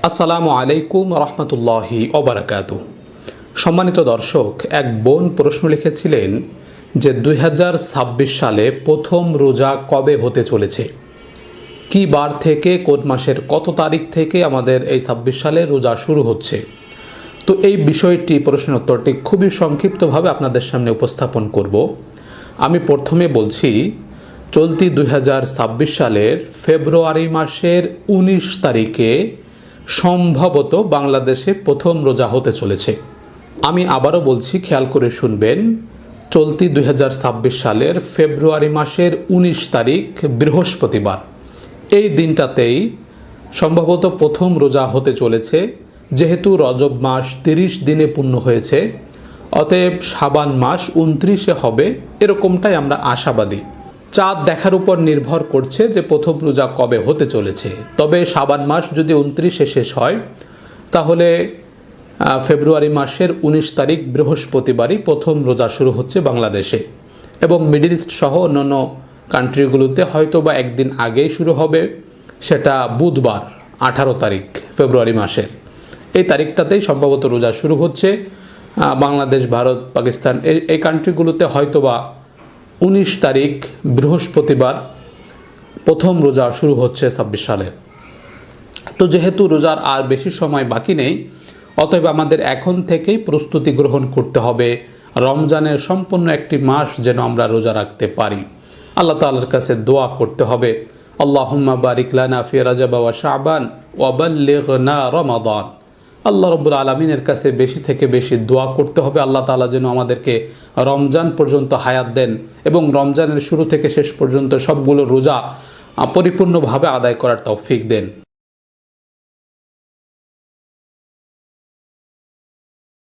আসসালামু আলাইকুম রহমতুল্লাহি ওবারাকাতু। সম্মানিত দর্শক, এক বোন প্রশ্ন লিখেছিলেন যে 2026 সালে প্রথম রোজা কবে হতে চলেছে, কি বার থেকে, কোন মাসের কত তারিখ থেকে আমাদের এই 26 সালে রোজা শুরু হচ্ছে। তো এই বিষয়টি, প্রশ্নের উত্তরটি খুবই সংক্ষিপ্তভাবে আপনাদের সামনে উপস্থাপন করব। আমি প্রথমে বলছি, চলতি 2026 সালের ফেব্রুয়ারি মাসের 19 তারিখে সম্ভবত বাংলাদেশে প্রথম রোজা হতে চলেছে। আমি আবারও বলছি, খেয়াল করে শুনবেন, চলতি 2026 সালের ফেব্রুয়ারি মাসের 19 তারিখ বৃহস্পতিবার, এই দিনটাতেই সম্ভবত প্রথম রোজা হতে চলেছে। যেহেতু রজব মাস 30 দিনে পূর্ণ হয়েছে, অতএব শাবান মাস 29-এ হবে, এরকমটাই আমরা আশাবাদী। চাঁদ দেখার উপর নির্ভর করছে যে প্রথম রোজা কবে হতে চলেছে। তবে শাবান মাস যদি 29-এ শেষ হয়, তাহলে ফেব্রুয়ারি মাসের 19 তারিখ বৃহস্পতিবারই প্রথম রোজা শুরু হচ্ছে বাংলাদেশে, এবং মিডল ইস্ট সহ অন্যান্য কান্ট্রিগুলোতে হয়তো বা একদিন আগেই শুরু হবে, সেটা বুধবার 18 তারিখ ফেব্রুয়ারি মাসের। এই তারিখটাতেই সম্ভবত রোজা শুরু হচ্ছে। বাংলাদেশ, ভারত, পাকিস্তান এই কান্ট্রিগুলোতে হয়তো বা 19 তারিখ বৃহস্পতিবার প্রথম রোজা শুরু হচ্ছে 26 সালে। তো যেহেতু রোজার আর বেশি সময় বাকি নেই, অতএব আমাদের এখন থেকেই প্রস্তুতি গ্রহণ করতে হবে রমজানের সম্পূর্ণ একটি মাস যেন আমরা রোজা রাখতে পারি। আল্লাহ তাআলার কাছে দোয়া করতে হবে, আল্লাহুম্মা বারিক লানা ফি রাজাব ওয়া শাবান ওয়া বাল্লিগনা রমাদান। আল্লাহ রাব্বুল আলামিনের কাছে বেশি থেকে বেশি দোয়া করতে হবে, আল্লাহ তাআলা যেন আমাদেরকে রমজান পর্যন্ত হায়াত দেন এবং রমজানের শুরু থেকে শেষ পর্যন্ত সবগুলো রোজা পরিপূর্ণভাবে আদায় করার তৌফিক দেন।